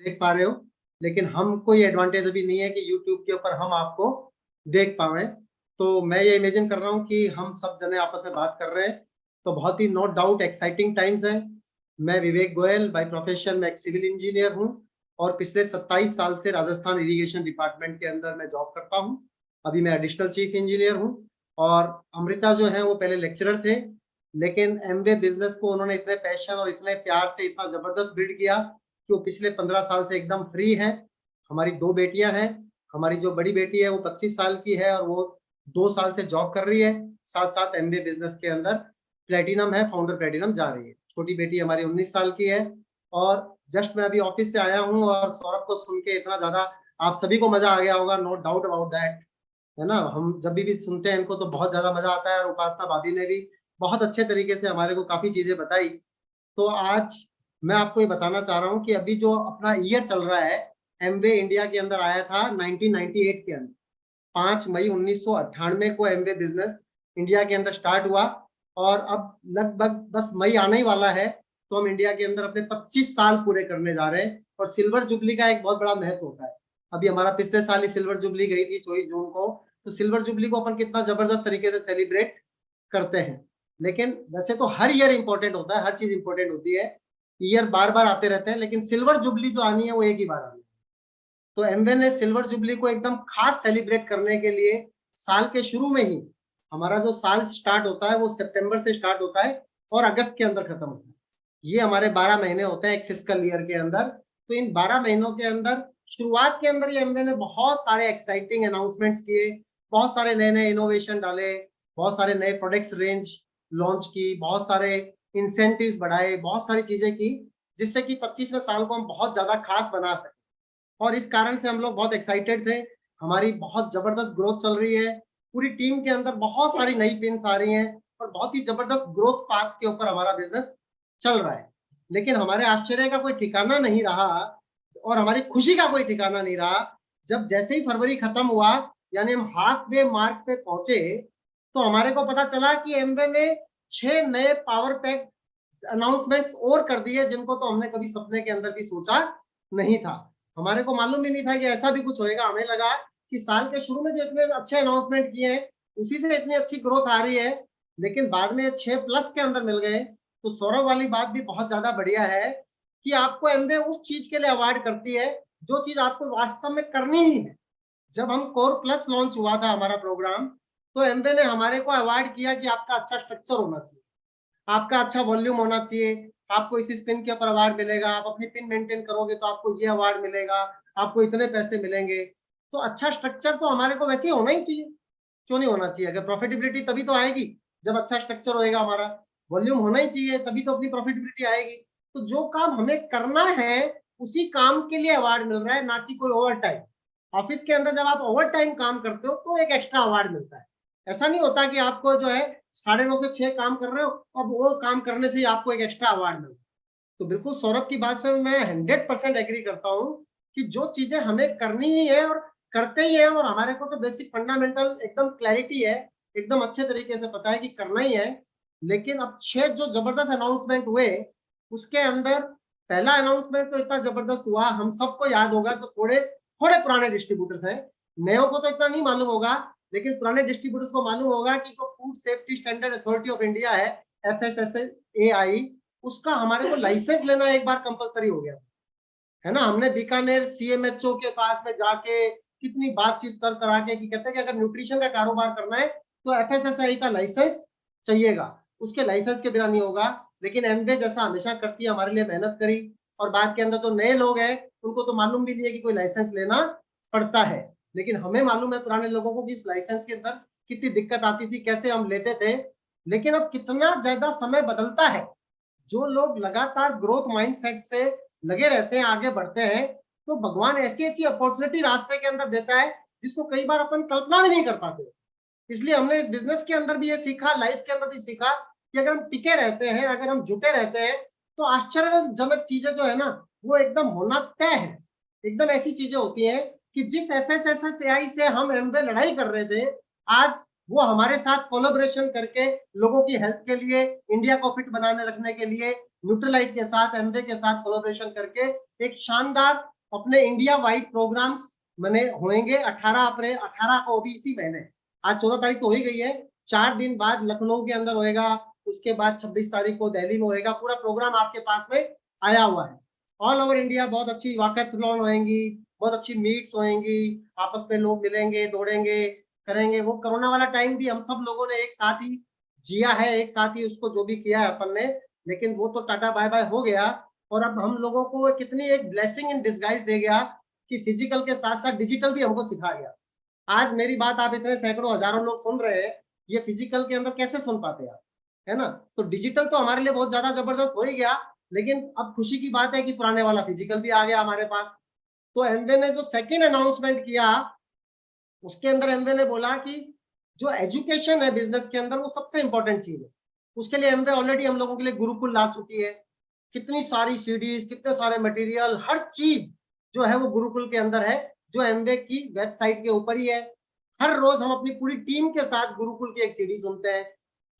देख पा रहे हो, लेकिन हम कोई एडवांटेज अभी नहीं है कि यूट्यूब के ऊपर हम आपको देख पाए। तो मैं ये इमेजिन कर रहा हूँ कि हम सब जने आपस में बात कर रहे हैं, तो बहुत ही नो डाउट एक्साइटिंग टाइम्स है। मैं विवेक गोयल बाय प्रोफेशन में एक सिविल इंजीनियर हूँ और पिछले 27 साल से राजस्थान इरिगेशन डिपार्टमेंट के अंदर मैं जॉब करता हूँ। अभी मैं एडिशनल चीफ इंजीनियर हूँ। और अमृता जो है वो पहले लेक्चरर थे, लेकिन एमवे बिजनेस को उन्होंने इतने पैशन और इतने प्यार से इतना जबरदस्त बिल्ड किया कि वो पिछले 15 साल से एकदम फ्री है। हमारी 2 बेटियां हैं। हमारी जो बड़ी बेटी है वो 25 साल की है और वो 2 साल से जॉब कर रही है, साथ साथ एमवे बिजनेस के अंदर प्लेटिनम है, फाउंडर प्लेटिनम जा रही है। छोटी बेटी हमारी 19 साल की है। और जस्ट मैं अभी ऑफिस से आया हूँ और सौरभ को सुन के इतना ज्यादा आप सभी को मजा आ गया होगा, नो डाउट अबाउट दैट, है ना। हम जब भी सुनते हैं इनको तो बहुत ज्यादा मजा आता है और उपासना भाभी ने भी बहुत अच्छे तरीके से हमारे को काफी चीजें बताई। तो आज मैं आपको ये बताना चाह रहा हूँ कि अभी जो अपना ईयर चल रहा है, एमवे इंडिया के अंदर आया था 1998 के अंदर। 5 मई 1998 को एमवे बिजनेस इंडिया के अंदर स्टार्ट हुआ और अब लगभग बस मई आने ही वाला है तो हम इंडिया के अंदर अपने 25 साल पूरे करने जा रहे हैं। और सिल्वर जुबली का एक बहुत बड़ा महत्व होता है। अभी हमारा पिछले साल ही सिल्वर जुबली गई थी 24 जून को, तो सिल्वर जुबली को अपन कितना जबरदस्त तरीके से सेलिब्रेट करते हैं। लेकिन वैसे तो हर ईयर इंपॉर्टेंट होता है, हर चीज इंपॉर्टेंट होती है, ईयर बार बार आते रहते हैं, लेकिन सिल्वर जुबली जो आनी है वो एक ही बार आनी है। तो एमवे ने सिल्वर जुबली को एकदम खास सेलिब्रेट करने के लिए साल के शुरू में ही, हमारा जो साल स्टार्ट होता है वो सितंबर से स्टार्ट होता है और अगस्त के अंदर खत्म होता है। ये हमारे 12 महीने होते हैं एक फिस्कल ईयर के अंदर। तो इन 12 महीनों के अंदर शुरुआत के अंदर ये एमवे ने बहुत सारे एक्साइटिंग अनाउंसमेंट्स किए, बहुत सारे नए नए इनोवेशन डाले, बहुत सारे नए प्रोडक्ट्स रेंज लॉन्च की, बहुत सारे इंसेंटिव्स बढ़ाए, बहुत सारी चीजें की, जिससे कि 25वें साल को हम बहुत ज्यादा खास बना सके। और इस कारण से हम लोग बहुत एक्साइटेड थे। हमारी बहुत जबरदस्त ग्रोथ चल रही है, पूरी टीम के अंदर बहुत सारी नई पिन्स आ रही हैं और बहुत ही जबरदस्त ग्रोथ पाथ के ऊपर हमारा बिजनेस चल रहा है। लेकिन हमारे आश्चर्य का कोई ठिकाना नहीं रहा और हमारी खुशी का कोई ठिकाना नहीं रहा जब जैसे ही फरवरी खत्म हुआ, यानी हम हाफ वे मार्क पे पहुंचे, तो हमारे को पता चला कि एमवे ने 6 नए पावर पैक अनाउंसमेंट्स और कर दिए, जिनको तो हमने कभी सपने के अंदर भी सोचा नहीं था। हमारे को मालूम भी नहीं था कि ऐसा भी कुछ होएगा। हमें लगा कि साल के शुरू में जो इतने अच्छे अनाउंसमेंट किए हैं उसी से इतनी अच्छी ग्रोथ आ रही है, लेकिन बाद में 6+ के अंदर मिल गए। तो सौरभ वाली बात भी बहुत ज्यादा बढ़िया है कि आपको एमवे उस चीज के लिए अवार्ड करती है जो चीज आपको वास्तव में करनी ही है। जब हम कोर प्लस लॉन्च हुआ था हमारा प्रोग्राम, तो एमवे ने हमारे को अवार्ड किया कि आपका अच्छा स्ट्रक्चर होना चाहिए, आपका अच्छा वॉल्यूम होना चाहिए, आपको इसी पिन के ऊपर अवार्ड मिलेगा, आप अपनी पिन मेंटेन करोगे तो आपको ये अवार्ड मिलेगा, आपको इतने पैसे मिलेंगे। तो अच्छा स्ट्रक्चर तो हमारे को वैसे ही होना ही चाहिए, क्यों नहीं होना चाहिए? अगर प्रॉफिटेबिलिटी तभी तो आएगी जब अच्छा स्ट्रक्चर होएगा, हमारा वॉल्यूम होना ही चाहिए, तभी तो अपनी प्रॉफिटेबिलिटी आएगी। तो जो काम हमें करना है उसी काम के लिए अवार्ड मिल रहा है, ना कि कोई ओवर टाइम। ऑफिस के अंदर जब आप ओवर टाइम काम करते हो तो एक एक्स्ट्रा अवार्ड मिलता है। ऐसा नहीं होता कि आपको जो है 9:30 से 6 काम कर रहे हो और वो काम करने से ही आपको एक एक्स्ट्रा अवार्ड मिलता है। तो बिल्कुल सौरभ की बात से मैं 100% एग्री करता हूँ कि जो चीजें हमें करनी ही है और करते ही है, और हमारे को तो बेसिक फंडामेंटल एकदम क्लैरिटी है, एकदम अच्छे तरीके से पता है कि करना ही है। लेकिन अब 6 जो जबरदस्त अनाउंसमेंट हुए उसके अंदर पहला अनाउंसमेंट तो इतना जबरदस्त हुआ, हम सबको याद होगा जो थोड़े थोड़े पुराने डिस्ट्रीब्यूटर्स हैं। नयों को तो इतना नहीं मालूम होगा, लेकिन पुराने डिस्ट्रीब्यूटर्स को मालूम होगा कि जो food safety standard authority of India है, FSSAI, उसका हमारे को लाइसेंस लेना एक बार कंपलसरी हो गया, है ना। हमने बीकानेर CMHO के पास में जाके कितनी बातचीत कर करा के कि कहते हैं कि अगर न्यूट्रिशन का कारोबार करना है तो FSSAI का लाइसेंस चाहिएगा, उसके लाइसेंस के बिना नहीं होगा। लेकिन एमवे जैसा हमेशा करती है, हमारे लिए मेहनत करी। और बाद के अंदर जो नए लोग हैं उनको तो मालूम भी नहीं है कि कोई लाइसेंस लेना पड़ता है, लेकिन हमें मालूम है पुराने लोगों को कि इस लाइसेंस के अंदर कितनी दिक्कत आती थी, कैसे हम लेते थे। लेकिन अब कितना ज्यादा समय बदलता है, जो लोग लगातार ग्रोथ माइंडसेट से लगे रहते हैं, आगे बढ़ते हैं, तो भगवान ऐसी ऐसी अपॉर्चुनिटी रास्ते के अंदर देता है जिसको कई बार अपन कल्पना भी नहीं कर पाते। इसलिए हमने इस बिजनेस के अंदर भी ये सीखा, लाइफ के अंदर भी सीखा कि अगर हम टिके रहते हैं, अगर हम जुटे रहते हैं, तो आश्चर्यजनक चीजें जो है ना वो एकदम होना तय है। एकदम ऐसी चीजें होती हैं कि जिस FSSAI से हम एमवे लड़ाई कर रहे थे, आज वो हमारे साथ कोलैबोरेशन करके लोगों की हेल्थ के लिए, इंडिया को फिट बनाने रखने के लिए न्यूट्रलाइट के साथ, एमवे के साथ कोलैबोरेशन करके एक शानदार अपने इंडिया वाइड प्रोग्राम्स मैंने होंगे 18 को भी इसी महीने, आज 14 तारीख तो हो ही गई है, 4 दिन बाद लखनऊ के अंदर होएगा, उसके बाद 26 तारीख को दिल्ली में होएगा। पूरा प्रोग्राम आपके पास में आया हुआ है। ऑल ओवर इंडिया बहुत अच्छी वाकैथलॉन होएंगी, बहुत अच्छी मीट्स होएंगी, आपस में लोग मिलेंगे, दौड़ेंगे, करेंगे। वो कोरोना वाला टाइम भी हम सब लोगों ने एक साथ ही जिया है, एक साथ ही उसको जो भी किया है अपन ने, लेकिन वो तो टाटा बाय बाय हो गया। और अब हम लोगों को कितनी एक ब्लेसिंग इन डिस्गाइज दे गया कि फिजिकल के साथ साथ डिजिटल भी हमको सिखा गया। आज मेरी बात आप इतने सैकड़ों हजारों लोग सुन रहे हैं, ये फिजिकल के अंदर कैसे सुन पाते आप, है ना? तो डिजिटल तो हमारे लिए बहुत ज्यादा जबरदस्त हो ही गया, लेकिन अब खुशी की बात है कि पुराने वाला फिजिकल भी आ गया हमारे पास। तो एमवे ने जो सेकंड अनाउंसमेंट किया, उसके अंदर एमवे ने बोला कि जो एजुकेशन है बिजनेस के अंदर वो सबसे इंपॉर्टेंट चीज है। उसके लिए एमवे ऑलरेडी हम लोगों के लिए गुरुकुल ला चुकी है, कितनी सारी सीडीज, कितने सारे मटेरियल, हर चीज जो है वो गुरुकुल के अंदर है, जो एमवे की वेबसाइट के ऊपर ही है। हर रोज हम अपनी पूरी टीम के साथ गुरुकुल की एक सीडी सुनते हैं,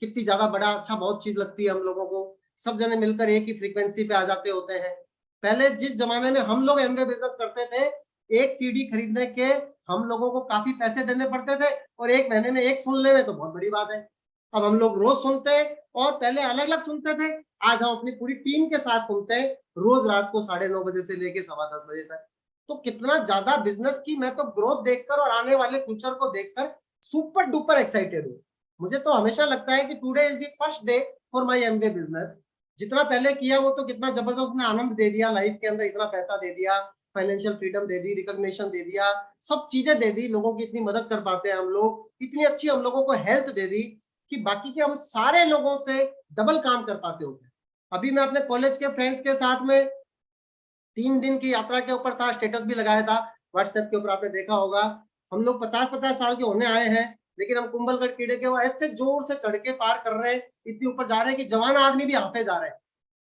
कितनी ज्यादा बड़ा अच्छा बहुत चीज लगती है हम लोगों को। सब जने मिलकर एक ही फ्रीक्वेंसी पे आ जाते होते हैं। पहले जिस जमाने में हम लोग एमवे बिजनेस करते थे, एक सीडी खरीदने के हम लोगों को काफी पैसे देने पड़ते थे, और एक महीने में एक सुन ले तो बहुत बड़ी बात है। अब हम लोग रोज सुनते हैं, और पहले अलग अलग सुनते थे, आज हम अपनी पूरी टीम के साथ सुनते हैं, रोज रात को 9:30 बजे से लेके 10:15 बजे तक। तो कितना ज्यादा बिजनेस की मैं तो ग्रोथ देखकर और आने वाले फ्यूचर को देखकर सुपर डुपर एक्साइटेड हूँ। मुझे तो हमेशा लगता है कि today is the first day for my Amway business. जितना पहले किया वो तो कितना जबरदस्त उसने आनंद दे दिया, लाइफ के अंदर इतना पैसा दे दिया, फाइनेंशियल फ्रीडम दे दी, रिकॉग्निशन दे दिया, सब चीजें दे दी, लोगों की इतनी मदद कर पाते हैं हम लोग, इतनी अच्छी हम लोगों को हेल्थ दे दी कि बाकी के हम सारे लोगों से डबल काम कर पाते होते। अभी मैं अपने कॉलेज के फ्रेंड्स के साथ में 3 दिन की यात्रा के ऊपर था, स्टेटस भी लगाया था व्हाट्सएप के ऊपर, आपने देखा होगा। हम लोग 50-50 साल के होने आए हैं, लेकिन हम कुंभलगढ़ कीड़े के वो ऐसे जोर से चढ़ के पार कर रहे हैं, इतनी ऊपर जा रहे हैं कि जवान आदमी भी हांफे जा रहे हैं,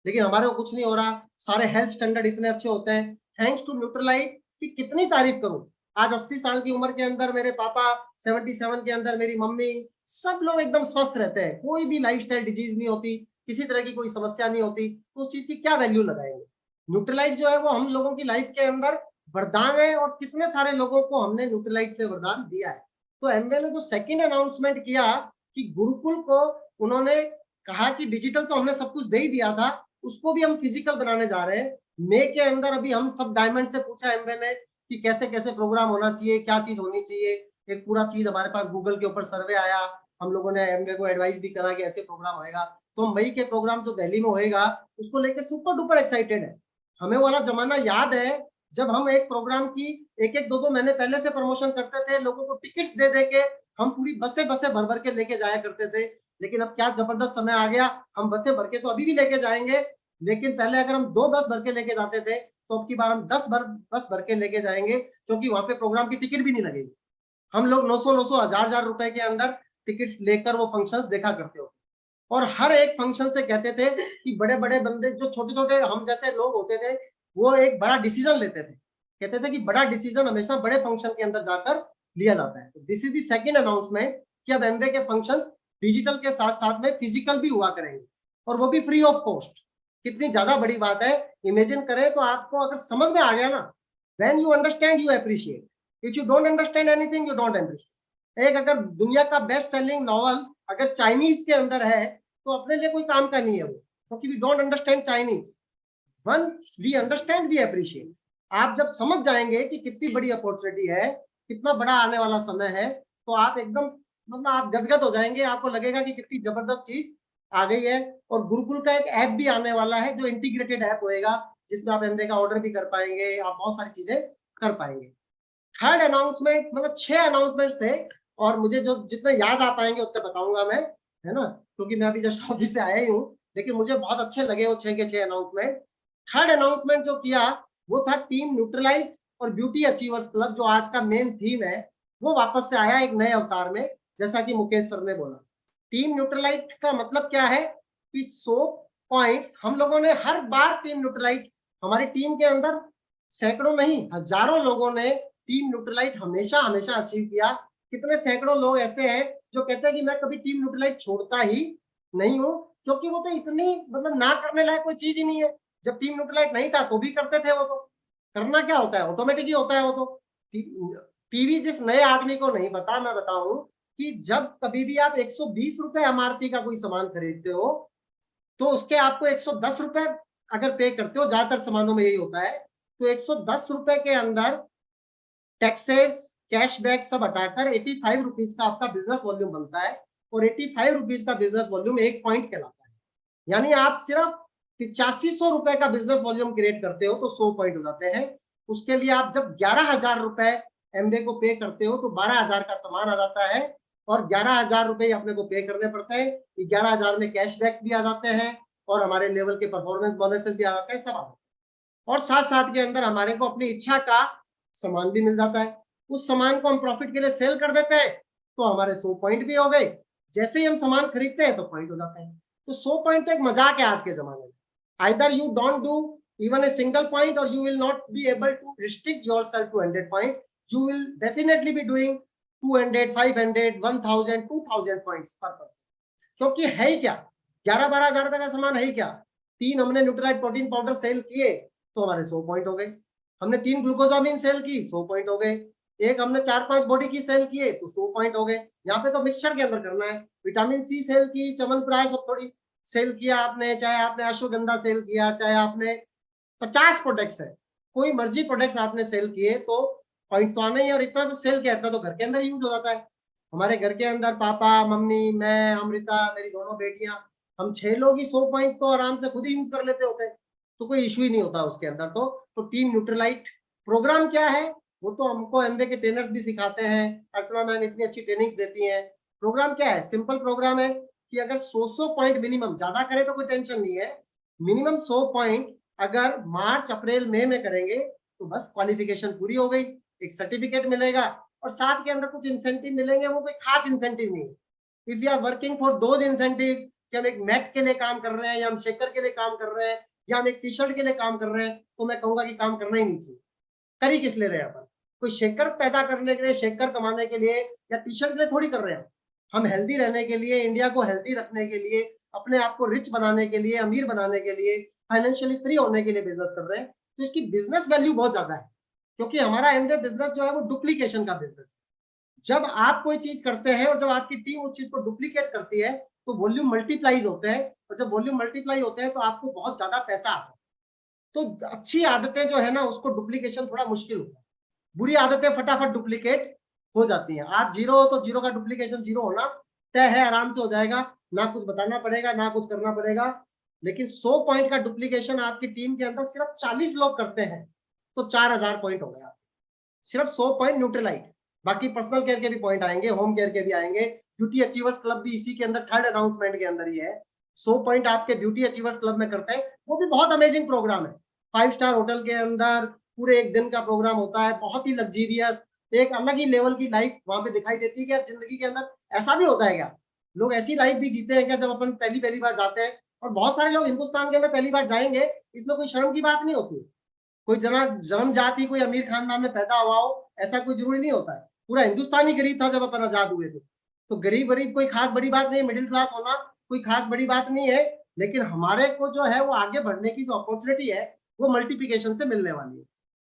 लेकिन हमारे को कुछ नहीं हो रहा। सारे हेल्थ स्टैंडर्ड इतने अच्छे होते हैं, थैंक्स टू न्यूट्रलाइट की कितनी तारीफ करूं। आज 80 साल की उम्र के अंदर मेरे पापा, 77 के अंदर मेरी मम्मी, सब लोग एकदम स्वस्थ रहते हैं, कोई भी लाइफस्टाइल डिजीज नहीं होती, किसी तरह की कोई समस्या नहीं होती। तो उस चीज की क्या वैल्यू लगाएंगे? न्यूट्रलाइट जो है वो हम लोगों की लाइफ के अंदर वरदान है, और कितने सारे लोगों को हमने न्यूट्रलाइट से वरदान दिया है। तो एमवे ने जो सेकंड अनाउंसमेंट किया कि गुरुकुल को उन्होंने कहा कि डिजिटल तो हमने सब कुछ दे ही दिया था, उसको भी हम फिजिकल बनाने जा रहे हैं। मई के अंदर अभी हम सब डायमंड से पूछा एमवे ने कि कैसे कैसे प्रोग्राम होना चाहिए, क्या चीज होनी चाहिए। एक पूरा चीज हमारे पास गूगल के ऊपर सर्वे आया, हम लोगों ने एमवे को एडवाइस भी करा कि ऐसे प्रोग्राम होएगा। तो मई के प्रोग्राम जो दिल्ली में होएगा उसको लेकर सुपर डुपर एक्साइटेड है। हमें वाला जमाना याद है जब हम एक प्रोग्राम की एक एक दो दो महीने पहले से प्रमोशन करते थे, लोगों को टिकट्स दे दे के हम पूरी बसें बसें भर भर के लेके जाया करते थे। लेकिन अब क्या जबरदस्त समय आ गया, हम बसें भर के तो अभी भी लेके जाएंगे, लेकिन पहले अगर हम 2 बस भर के लेके जाते थे, तो अब की बार हम 10 बस भर के लेके जाएंगे, क्योंकि वहां पे प्रोग्राम की टिकट भी नहीं लगेगी। हम लोग 900 हजार रुपए के अंदर टिकट्स लेकर वो फंक्शंस देखा करते हो, और हर एक फंक्शन से कहते थे कि बड़े बड़े बंदे जो छोटे छोटे हम जैसे लोग होते थे, वो एक बड़ा डिसीजन लेते थे। कहते थे कि बड़ा डिसीजन हमेशा बड़े फंक्शन के अंदर जाकर लिया जाता है। This is the second announcement कि अब एमवे के फंक्शंस डिजिटल के साथ साथ में फिजिकल भी हुआ करेंगे, और वो भी फ्री ऑफ कॉस्ट। कितनी ज्यादा बड़ी बात है, इमेजिन करें तो आपको अगर समझ में आ गया ना, when you understand you appreciate, if you don't understand anything you don't appreciate. एक अगर दुनिया का बेस्ट सेलिंग नॉवल अगर चाइनीज के अंदर है, तो अपने लिए कोई काम का नहीं है वो, क्योंकि we don't understand Chinese. Once we understand we appreciate. आप जब समझ जाएंगे कि कितनी बड़ी अपॉर्चुनिटी है, कितना बड़ा आने वाला समय है, तो आप एकदम मतलब आप गदगद हो जाएंगे, आपको लगेगा कि कितनी जबरदस्त चीज आ गई है। और गुरुकुल का एक ऐप भी आने वाला है जो इंटीग्रेटेड ऐप होएगा, जिसमें आप एमवे का ऑर्डर भी कर पाएंगे, आप बहुत सारी चीजें कर पाएंगे। थर्ड अनाउंसमेंट, मतलब 6 अनाउंसमेंट्स थे, और मुझे जो जितने याद आ पाएंगे उतने बताऊंगा मैं, है ना, क्योंकि मैं अभी जस्ट ऑफिस से आया ही हूँ, लेकिन मुझे बहुत अच्छे लगे वो 6 के 6 अनाउंसमेंट। थर्ड अनाउंसमेंट जो किया वो था टीम न्यूट्रलाइट और ब्यूटी अचीवर्स क्लब, जो आज का मेन थीम है, वो वापस से आया एक नए अवतार में, जैसा कि मुकेश सर ने बोला। टीम न्यूट्रलाइट का मतलब क्या है कि 100 पॉइंट्स हम लोगों ने हर बार टीम न्यूट्रलाइट, हमारी टीम के अंदर सैकड़ों नहीं हजारों लोगों ने टीम न्यूट्रलाइट हमेशा हमेशा अचीव किया। कितने सैकड़ों लोग ऐसे हैं जो कहते हैं कि मैं कभी टीम न्यूट्रलाइट छोड़ता ही नहीं हूँ, क्योंकि वो तो इतनी मतलब ना करने लायक कोई चीज ही नहीं है। जब टीम न्यूट्रलाइट नहीं था तो भी करते थे वो, तो करना क्या होता है, ऑटोमेटिक ही होता है वो तो। पीवी जिस नए आदमी को नहीं पता, मैं बताऊं कि जब कभी भी आप 120 रुपए एमआरपी का कोई सामान खरीदते हो तो उसके आपको 110 रुपए अगर पे करते हो, ज्यादातर सामानों में यही होता है, तो 110 रुपए के अंदर टैक्सेस कैशबैक सब हटाकर 85 रुपीज का आपका बिजनेस वॉल्यूम बनता है। और 85 रुपीज का बिजनेस वॉल्यूम 1 पॉइंट कहलाता है। यानी आप सिर्फ 8500 रुपए का बिजनेस वॉल्यूम क्रिएट करते हो तो 100 पॉइंट हो जाते हैं। उसके लिए आप जब 11,000 रुपए एमवे को पे करते हो तो 12,000 का सामान आ जाता है और 11,000 रुपए अपने को पे करने पड़ते हैं। 11,000 में कैशबैक्स भी आ जाते हैं और हमारे लेवल के परफॉर्मेंस बोनस भी आ जाते हैं, सब आ जाते हैं। और साथ साथ के अंदर हमारे को अपनी इच्छा का सामान भी मिल जाता है। उस सामान को हम प्रॉफिट के लिए सेल कर देते हैं तो हमारे 100 पॉइंट भी हो गए। जैसे ही हम सामान खरीदते हैं तो पॉइंट हो जाते हैं। तो 100 पॉइंट तो एक मजाक है आज के जमाने में। Either you don't do even a single point or you will not be able to restrict yourself to 100 point. You will definitely be doing 200, 500, 1000, 2000 points per person. क्योंकि है ही क्या, 11-12 हजार रुपए का सामान है ही क्या। 3 हमने न्यूट्रलाइट प्रोटीन पाउडर सेल किए तो हमारे 100 पॉइंट हो गए। हमने 3 ग्लूकोजामिन सेल की, 100 पॉइंट हो गए। एक हमने 4-5 बॉडी की सेल किए तो 100 पॉइंट हो गए। यहाँ पे तो मिक्सचर के अंदर करना है। विटामिन सी सेल की, च्यवनप्राश और थोड़ी सेल किया आपने, चाहे आपने अश्वगंधा सेल किया, चाहे आपने 50 प्रोडक्ट्स है, कोई मर्जी प्रोडक्ट्स आपने सेल किए तो पॉइंट्स तो आने ही। और इतना तो सेल किया, इतना तो घर के अंदर यूज हो जाता है। हमारे घर के अंदर पापा, मम्मी, मैं, अमृता, मेरी दोनों बेटियां, हम 6 लोग ही 100 पॉइंट तो आराम से खुद ही यूज कर लेते होते हैं। तो कोई इशू ही नहीं होता उसके अंदर। तो टीम न्यूट्रलाइट प्रोग्राम क्या है वो तो हमको एमवे के ट्रेनर्स भी सिखाते हैं। अर्चना मैम इतनी अच्छी ट्रेनिंग्स देती हैं। प्रोग्राम क्या है, सिंपल प्रोग्राम है कि अगर 100 पॉइंट मिनिमम, ज्यादा करे तो कोई टेंशन नहीं है, मिनिमम 100 पॉइंट अगर मार्च अप्रैल मई में करेंगे तो बस क्वालिफिकेशन पूरी हो गई, एक सर्टिफिकेट मिलेगा और साथ के अंदर कुछ इंसेंटिव मिलेंगे। वो कोई खास इंसेंटिव नहीं है। If you are working for those incentives कि हम एक मैट के लिए काम कर रहे हैं या हम शेकर के लिए काम कर रहे हैं या हम एक टी शर्ट के लिए काम कर रहे हैं, तो मैं कहूंगा कि काम करना ही नहीं चाहिए। कर ही किस ले रहे हैं अपन, कोई शेकर पैदा करने के लिए, शेकर कमाने के लिए या टी शर्ट के लिए थोड़ी कर रहे हैं। हम हेल्दी रहने के लिए, इंडिया को हेल्दी रखने के लिए, अपने आप को रिच बनाने के लिए, अमीर बनाने के लिए, फाइनेंशियली फ्री होने के लिए बिजनेस कर रहे हैं। तो इसकी बिजनेस वैल्यू बहुत ज्यादा है क्योंकि हमारा एमवे बिजनेस जो है वो डुप्लीकेशन का बिजनेस है। जब आप कोई चीज करते हैं और जब आपकी टीम उस चीज को डुप्लीकेट करती है तो वॉल्यूम मल्टीप्लाईज होते हैं और जब वॉल्यूम मल्टीप्लाई होते हैं तो आपको बहुत ज्यादा पैसा आता है। तो अच्छी आदतें जो है ना उसको डुप्लीकेशन थोड़ा मुश्किल होता है। बुरी आदतें फटाफट डुप्लीकेट हो जाती हैं। आप जीरो हो तो जीरो का डुप्लीकेशन जीरो होना तय है, आराम से हो जाएगा, ना कुछ बताना पड़ेगा, ना कुछ करना पड़ेगा। लेकिन 100 पॉइंट का डुप्लीकेशन आपकी टीम के अंदर सिर्फ 40 लोग करते हैं तो 4000 पॉइंट हो गया। सिर्फ 100 पॉइंट न्यूट्रलाइट, बाकी पर्सनल केयर के भी पॉइंट आएंगे, होम केयर के भी आएंगे। ब्यूटी अचीवर्स क्लब भी इसी के अंदर थर्ड अनाउंसमेंट के अंदर ही है। 100 पॉइंट आपके ब्यूटी अचीवर्स क्लब में करते हैं, वो भी बहुत अमेजिंग प्रोग्राम है। 5 स्टार होटल के अंदर पूरे एक दिन का प्रोग्राम होता है, बहुत ही लग्जीरियस, एक अलग ही लेवल की लाइफ वहां पे दिखाई देती है। क्या जिंदगी के अंदर ऐसा भी होता है क्या, लोग ऐसी लाइफ भी जीते हैं क्या जब अपन पहली पहली बार जाते हैं। और बहुत सारे लोग हिंदुस्तान के अंदर पहली बार जाएंगे, इसमें कोई शर्म की बात नहीं होती। कोई जन्म जाति कोई अमीर खानदान में पैदा हुआ हो ऐसा कोई जरूरी नहीं होता है। पूरा हिंदुस्तान ही गरीब था जब अपन आजाद हुए थे। तो गरीब गरीब कोई खास बड़ी बात नहीं है, मिडिल क्लास होना कोई खास बड़ी बात नहीं है। लेकिन हमारे को जो है वो आगे बढ़ने की जो अपॉर्चुनिटी है वो मल्टीप्लिकेशन से मिलने वाली है।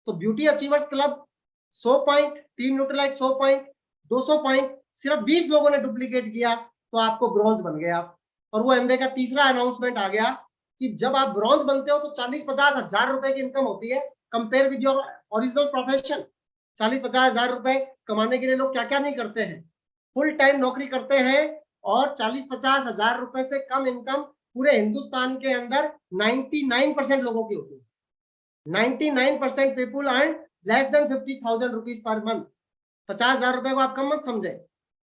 तो beauty achievers club 100 point, team Nutrilite 100 point, 200 point सिर्फ 20 लोगों ने डुप्लीकेट किया तो आपको ब्रॉन्ज बन गए आप। और वो एमवे का तीसरा अनाउंसमेंट आ गया कि जब आप ब्रॉन्ज बनते हो तो 40-50 हजार रुपए की इनकम होती है compare with your original profession. 40-50 हजार रुपए कमाने के लिए लोग क्या क्या नहीं करते हैं, फुल टाइम नौकरी करते हैं और 40-50 हजार रुपए से कम इनकम पूरे हिंदुस्तान के अंदर 99% लोगों की होती है। 99% people earn less than 50,000 rupees per month. 50,000 रुपए को आप कम मत समझे।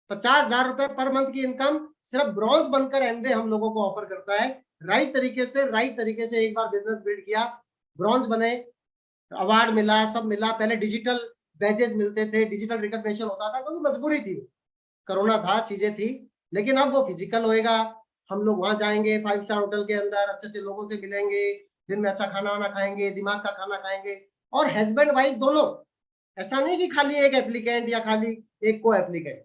50,000 रुपए पर मंथ की इनकम सिर्फ ब्रॉन्ज बनकर एमवे हम लोगों को ऑफर करता है। राइट तरीके से एक बार बिजनेस बिल्ड किया, ब्रॉन्ज बने, अवार्ड मिला, सब मिला। पहले डिजिटल बैजेस मिलते थे, डिजिटल रिकॉग्निशन होता था क्योंकि मजबूरी थी, कोरोना था, चीजें थी। लेकिन अब वो फिजिकल होएगा, हम लोग वहां जाएंगे 5 स्टार होटल के अंदर, अच्छे अच्छे लोगों से मिलेंगे, दिन में अच्छा खाना वाना खाएंगे, दिमाग का खाना खाएंगे। और हस्बैंड वाइफ दोनों, ऐसा नहीं कि खाली एक एप्लीकेंट या खाली एक को applicant,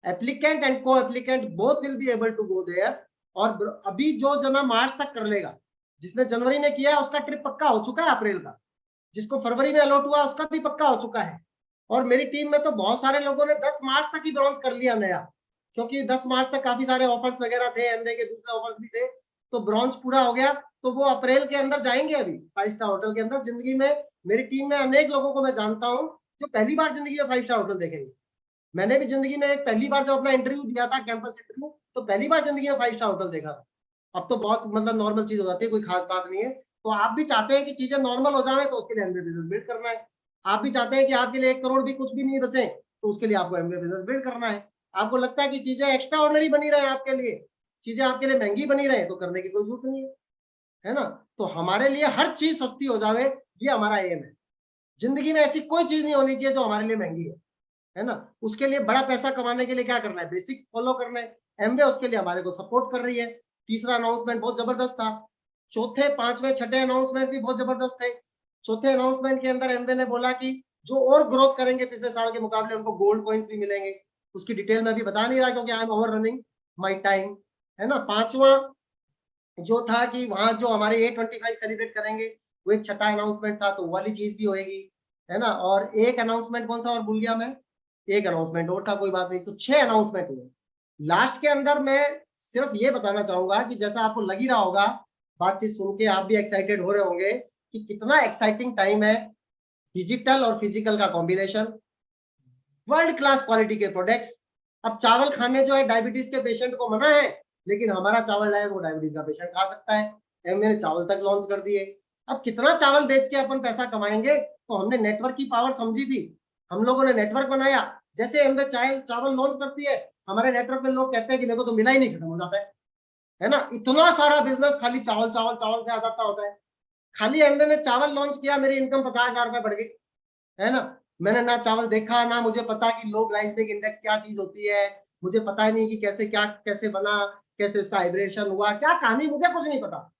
applicant and co applicant both will be able to go there. और अभी जो जना मार्च तक कर लेगा, जिसने जनवरी में किया है उसका ट्रिप पक्का हो चुका है अप्रैल का। जिसको फरवरी में अलॉट हुआ उसका भी पक्का हो चुका है। और मेरी टीम में तो बहुत सारे लोगों ने 10 मार्च तक ही ब्रॉन्ज कर लिया नया, क्योंकि 10 मार्च तक काफी सारे ऑफर्स वगैरह थे, एमवे के दूसरे ऑफर्स भी थे, तो ब्रॉन्ज पूरा हो गया। तो वो अप्रैल के अंदर जाएंगे अभी 5 स्टार होटल के अंदर। जिंदगी में मेरी टीम में अनेक लोगों को मैं जानता हूँ जो पहली बार जिंदगी में 5 स्टार होटल देखेंगे। मैंने भी जिंदगी में पहली बार जब अपना इंटरव्यू दिया था, कैंपस इंटरव्यू, तो पहली बार जिंदगी में 5 स्टार होटल देखा था। अब तो बहुत मतलब नॉर्मल चीज हो जाती है, कोई खास बात नहीं है। तो आप भी चाहते हैं कि चीजें नॉर्मल हो जाए, तो उसके लिए एमवे बिजनेस बिल्ड करना है। आप भी चाहते हैं कि आपके लिए 1 करोड़ भी कुछ भी नहीं बचे, तो उसके लिए आपको एमवे बिजनेस बिल्ड करना है। आपको लगता है कि चीजें एक्स्ट्रा ऑर्डिनरी बनी रहे आपके लिए, चीजें आपके लिए महंगी बनी रहे, तो करने की कोई जरूरत नहीं है ना। तो हमारे लिए हर चीज सस्ती हो जावे, ये हमारा एम है। जिंदगी में ऐसी कोई चीज नहीं होनी चाहिए जो हमारे लिए महंगी है ना। उसके लिए बड़ा पैसा कमाने के लिए क्या करना है, बेसिक फॉलो करना है। एमवे उसके लिए हमारे को सपोर्ट कर रही है। तीसरा अनाउंसमेंट बहुत जबरदस्त था। चौथे, पांचवें, छठे अनाउंसमेंट भी बहुत जबरदस्त थे। चौथे अनाउंसमेंट के अंदर एमवे ने बोला कि जो और ग्रोथ करेंगे पिछले साल के मुकाबले, उनको गोल्ड कॉइन्स भी मिलेंगे। उसकी डिटेल में अभी बता नहीं रहा क्योंकि I am over running my time, है ना। पांचवा जो था कि वहां जो हमारे A25 सेलिब्रेट करेंगे, वो एक छठा अनाउंसमेंट था, तो वाली चीज भी होगी, है ना। और एक अनाउंसमेंट कौन सा और भूल गया मैं, एक अनाउंसमेंट और था, कोई बात नहीं। तो 6 अनाउंसमेंट हुए। लास्ट के अंदर मैं सिर्फ ये बताना चाहूंगा कि जैसा आपको लग ही रहा होगा, बातचीत सुन के आप भी एक्साइटेड हो रहे होंगे कि कितना एक्साइटिंग टाइम है। डिजिटल और फिजिकल का कॉम्बिनेशन, वर्ल्ड क्लास क्वालिटी के प्रोडक्ट्स। अब चावल खाने जो है डायबिटीज के पेशेंट को मना है, लेकिन हमारा चावल है वो डायबिटीज का पेशेंट खा सकता है। मैंने चावल तक लॉन्च कर दिए। अब कितना चावल बेच के अपन पैसा कमाएंगे, तो हमने नेटवर्क की पावर समझी थी। हम लोगों ने नेटवर्क बनाया। जैसे हमने चावल लॉन्च करती है, हमारे नेटवर्क में लोग कहते हैं कि मेरे को तो मिला ही नहीं, खत्म हो जाता है ना। इतना सारा बिजनेस खाली चावल चावल चावल से आ जाता होता है। खाली हमने ने चावल लॉन्च किया, मेरी इनकम 50,000 रुपए बढ़ गई, है ना। मैंने ना चावल देखा, ना मुझे पता कि लो ग्लाइसेमिक इंडेक्स क्या चीज होती है। मुझे पता ही नहीं कि कैसे क्या कैसे बना, कैसे इसका वाइब्रेशन हुआ, क्या कहानी, मुझे कुछ नहीं पता।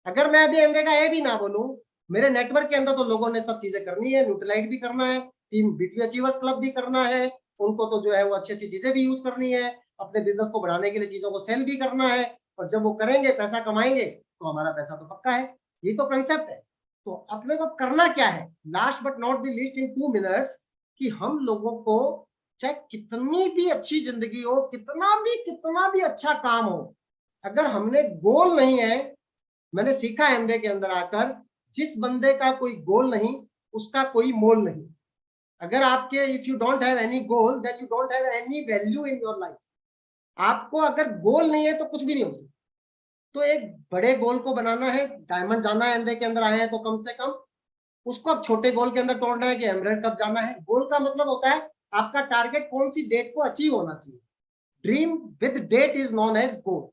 अगर मैं अभी एमवे का ए भी ना बोलूं, मेरे नेटवर्क के अंदर तो लोगों ने सब चीजें करनी है। न्यूट्रलाइट भी करना है, टीम बीटी अचीवर्स क्लब भी करना है, उनको तो जो है वो अच्छी अच्छी चीजें भी यूज करनी है, अपने बिजनेस को बढ़ाने के लिए चीजों को सेल भी करना है। और जब वो करेंगे, पैसा कमाएंगे, तो हमारा पैसा तो पक्का है। ये तो कंसेप्ट है। तो अपने को करना क्या है, last but not the least in 2 minutes, कि हम लोगों को चाहे कितनी भी अच्छी जिंदगी हो, कितना भी अच्छा काम हो, अगर हमने गोल नहीं है, मैंने सीखा एमवे के अंदर आकर, जिस बंदे का कोई गोल नहीं, उसका कोई मोल नहीं। अगर आपके if you don't have any goal, then you don't have any value in your life. आपको अगर गोल नहीं है तो कुछ भी नहीं हो सकता। तो एक बड़े गोल को बनाना है, डायमंड जाना है, एमवे के अंदर आए हैं तो कम से कम उसको अब छोटे गोल के अंदर तोड़ना है कि एमरेड कब जाना है। गोल का मतलब होता है आपका टारगेट कौन सी डेट को अचीव होना चाहिए। Dream with date is known as goal.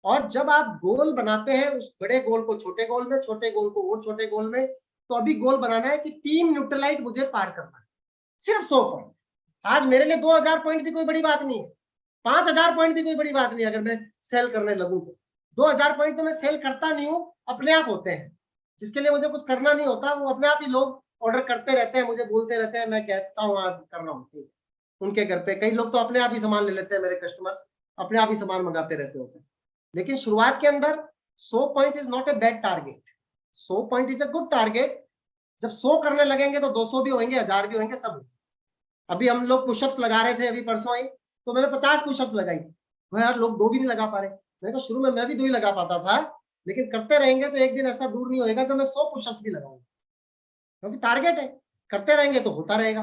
और जब आप गोल बनाते हैं, उस बड़े गोल को छोटे गोल में, छोटे गोल को और छोटे गोल में, तो अभी गोल बनाना है कि टीम न्यूट्रलाइट मुझे पार करना है, सिर्फ 100 पॉइंट। आज मेरे लिए 2000 पॉइंट भी कोई बड़ी बात नहीं है, 5000 पॉइंट भी कोई बड़ी बात नहीं है। अगर मैं सेल करने लगूं तो 2000 पॉइंट तो मैं सेल करता नहीं हूं, अपने आप होते हैं। जिसके लिए मुझे कुछ करना नहीं होता, वो अपने आप ही लोग ऑर्डर करते रहते हैं, मुझे बोलते रहते हैं, मैं कहता हूँ आज कर रहा हूँ, ठीक। उनके घर पे कई लोग तो अपने आप ही सामान ले लेते हैं, मेरे कस्टमर्स अपने आप ही सामान मंगाते रहते होते हैं। लेकिन शुरुआत के अंदर 100 point is not a bad target, 100 point is a good target. जब 100 करने लगेंगे तो 200 भी होंगे, 1000 भी होंगे, सब। अभी हम लोग पुशअप्स लगा रहे थे अभी परसों ही, तो मैंने 50 पुशअप्स लगाई। वो यार लोग 2 भी नहीं लगा पा रहे। मैं तो शुरू में मैं भी 2 ही लगा पाता था, लेकिन करते रहेंगे तो एक दिन ऐसा दूर नहीं होएगा जब मैं 100 पुशअप्स भी लगाऊंगा, क्योंकि टारगेट है। करते रहेंगे तो होता रहेगा।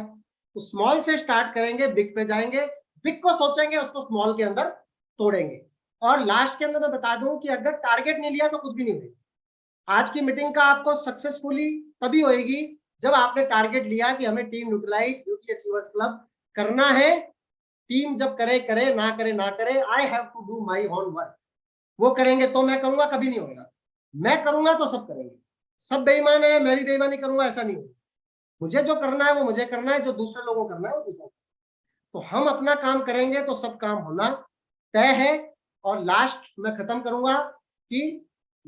तो स्मॉल से स्टार्ट करेंगे, बिग पे जाएंगे, बिग को सोचेंगे, उसको स्मॉल के अंदर तोड़ेंगे। और लास्ट के अंदर मैं बता दूं कि अगर टारगेट नहीं लिया तो कुछ भी नहीं होगा। आज की मीटिंग का आपको सक्सेसफुली तभी होएगी जब आपने टारगेट लिया कि हमें team Nutrilite beauty achievers club करना है। टीम जब करे करे, ना करे ना करे, I have to do my own work. वो करेंगे तो मैं करूंगा, कभी नहीं होगा। मैं करूंगा तो सब करेंगे। सब बेईमान है, मैं भी बेईमानी करूंगा, ऐसा नहीं होगा। मुझे जो करना है वो मुझे करना है, जो दूसरे लोगों को करना है वो दूसरों। तो हम अपना काम करेंगे तो सब काम होना तय है। और लास्ट मैं खत्म करूंगा कि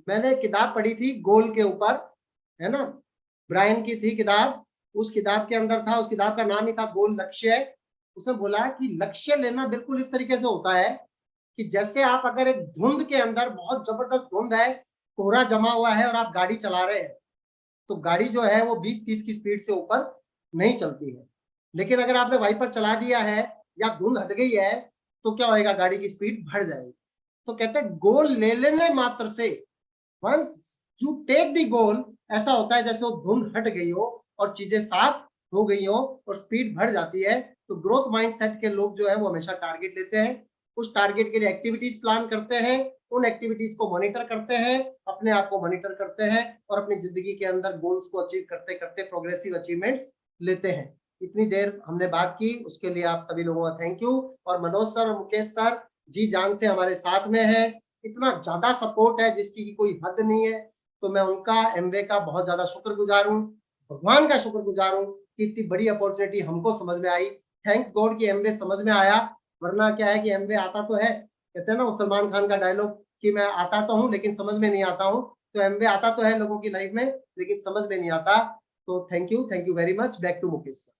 मैंने किताब पढ़ी थी गोल के ऊपर, है ना, ब्रायन की थी किताब। उस किताब के अंदर था, उस किताब का नाम ही था गोल लक्ष्य। उसने बोला कि लक्ष्य लेना बिल्कुल इस तरीके से होता है कि जैसे आप अगर एक धुंध के अंदर, बहुत जबरदस्त धुंध है, कोहरा जमा हुआ है और आप गाड़ी चला रहे हैं, तो गाड़ी जो है वो 20-30 की स्पीड से ऊपर नहीं चलती है। लेकिन अगर आपने वाइपर चला दिया है या धुंध हट गई है तो क्या होएगा, गाड़ी की स्पीड बढ़ जाएगी। तो कहते हैं गोल ले लेने मात्र से, once you take the goal, ऐसा होता है जैसे वो धुंध हट गई हो और चीजें साफ हो गई हो और स्पीड बढ़ जाती है। तो ग्रोथ माइंडसेट के लोग जो है वो हमेशा टारगेट लेते हैं, उस टारगेट के लिए एक्टिविटीज प्लान करते हैं, उन एक्टिविटीज को मॉनिटर करते हैं, अपने आप को मॉनिटर करते हैं और अपनी जिंदगी के अंदर गोल्स को अचीव करते करते प्रोग्रेसिव अचीवमेंट्स लेते हैं। इतनी देर हमने बात की उसके लिए आप सभी लोगों का थैंक यू। और मनोज सर और मुकेश सर जी जान से हमारे साथ में है, इतना ज्यादा सपोर्ट है जिसकी कोई हद नहीं है। तो मैं उनका, एमवे का बहुत ज्यादा शुक्रगुजार हूँ, भगवान का शुक्रगुजार हूँ कि इतनी बड़ी अपॉर्चुनिटी हमको समझ में आई। थैंक्स गॉड कि एमवे समझ में आया, वरना क्या है कि एमवे आता तो है, कहते हैं ना वो सलमान खान का डायलॉग कि मैं आता तो हूँ लेकिन समझ में नहीं आता हूँ। तो एमवे आता तो है लोगों की लाइफ में लेकिन समझ में नहीं आता। तो thank you very much. Back to Mukesh sir.